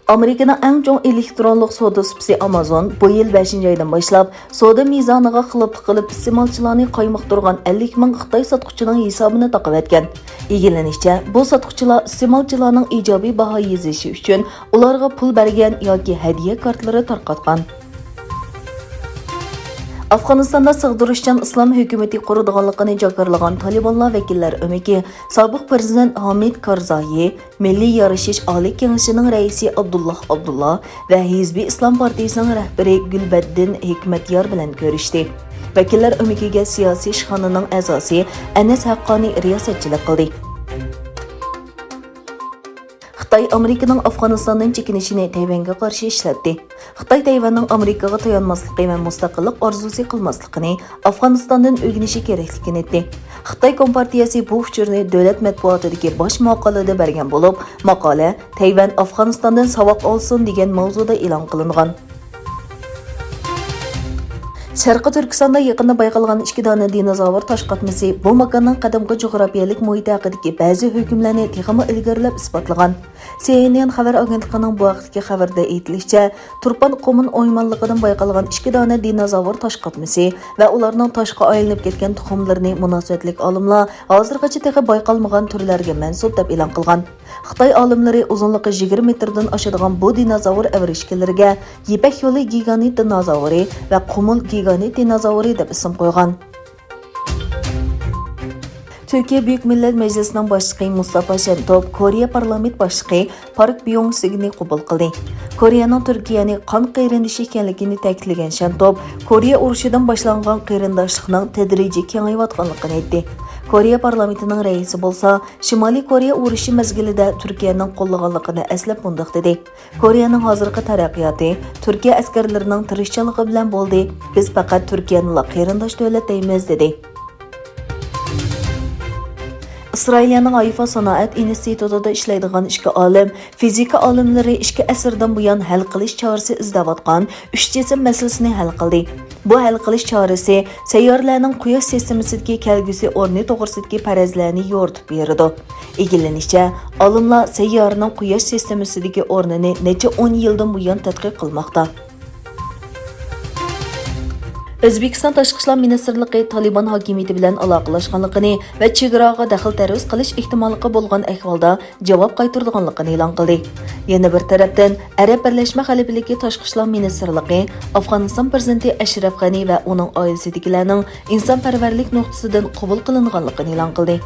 ئامېرىكىنىڭ ئەڭ چوڭ ئېلېكترونلۇق سودا سۇپىسى ئامازون bu yil 5 aydan boshlab سودا مىزانىغا خىلاپلىق qilib ئىستىمالچىلارنى قايمۇقتۇرغان 50 ming خىتاي ساتقۇچىنىڭ ھېسابىنى تاقىۋەتكەن. ئىگىلىنىشىچە bu ساتقۇچىلار ئىستىمالچىلارنىڭ ئىجابىي باھا يېزىشى ئۈچۈن ئۇلارغا pul بەرگەن yoki hədiyyə kartları tarqatqan. Afg'onistonda sig'dirishchan islom hukumati quradiganligini jakarlagan Talibanlar vakillari o'miki sobiq prezident Hamid Karzayi, Milliy yarashish oliy kengashining raisi Abdullah va Hizbiy islom partiyasining rahbari Gulbaddin Hikmatyor bilan ko'rishdi. Vakillar o'mikiga siyosiy ishxonaning a'zosi Anas Haqqoniy riyosatchilik qildi. Xitoy Amerikaning Afg'onistondan chekinishini Tayvanga qarshi ishlatdi. Xitoy Tayvanning Amerikaga tayanmasligi va mustaqillik orzusi qilmasligini Afg'onistondan o'rganishi kerakligini aytdi. Xitoy Kompartiyasi bu uchurni davlat matbuotidagi bosh maqolada bergan bo'lib, maqola Tayvan Afg'onistondan saboq olsin degan mavzuda e'lon qilingan. Sharqi Turkistonda yaqinda bayqalgan 2 dona dinozavr toshqatmasi bu makonning qadimgi jo'grafiyalik muhiti haqidagi ba'zi hukmlarni texmi ilgarilab isbotlagan. CNN xabar agentligining bu vaqtdagi xabarda aytilishicha, Turpan qo'min o'ymonligidan bayqalgan 2 dona dinozavr toshqatmasi va ularning toshqa aylanib ketgan tuxumlarini munosabatlik olimlar hozirgacha texi bayqalmagan turlarga mansub deb e'lon qilgan. Xitoy olimlari uzunligi 20 metrdan oshadigan bu dinozavr avrishkilariga Yipak yo'li gigant dinozavri va qumul gigant dinozavri deb ism qo'ygan. Türkiye Büyük Millet Meclisi'nin başlığı Mustafa Şentop, Koreya Parlament Başlığı Park Byung-signi qabul qildi. Koreyaning Turkiyani qon qiyrindishi ekanligini ta'kidlagan Şentop, Koreya urushidan boshlangan qirindoshlikning tadrijiy kengayayotganligini aytdi. Koreya parlamentining raisi bo'lsa, Shimoliy Koreya urushi mezgilida Turkiyaning qo'llaganligini eslab mundaq dedi. Koreyaning hozirgi taraqqiyoti Turkiya askarlarining tirishchanligi bilan bo'ldi. Biz faqat Turkiyani qirindosh davlat deymiz dedi. İsrailiyənin Haifa Sanoat İnstitutida ishlaydigan 2 olim, fizika olimlari 2 asrdan buyon hal qilish chorasi izlayotgan 3 jisim masalasini hal qildi. Bu hal qilish chorasi sayyoralarning quyosh sistemasidagi kelgusi o'rni to'g'risidagi farazlarni yo'ritib beradi. İgilinishicha, olimlar sayyoraning quyosh sistemasidagi o'rnini necha 10 yildan buyon tadqiq qilmoqda. O'zbekiston Tashqi ishlar ministrligi Taliban hokimiyati bilan aloqalashganligini va chegaraga daxl-taruz qilish ehtimoliga bo'lgan ahvolda javob qaytarganligini e'lon qildi. Yana bir tarafdan Arab Birlashma Xalifaligi Tashqi ishlar ministrligi Afg'oniston prezidenti Ashraf G'ani va uning oilasidagilarning insonparvarlik nuqtasidan qabul qilinganligini e'lon qildi.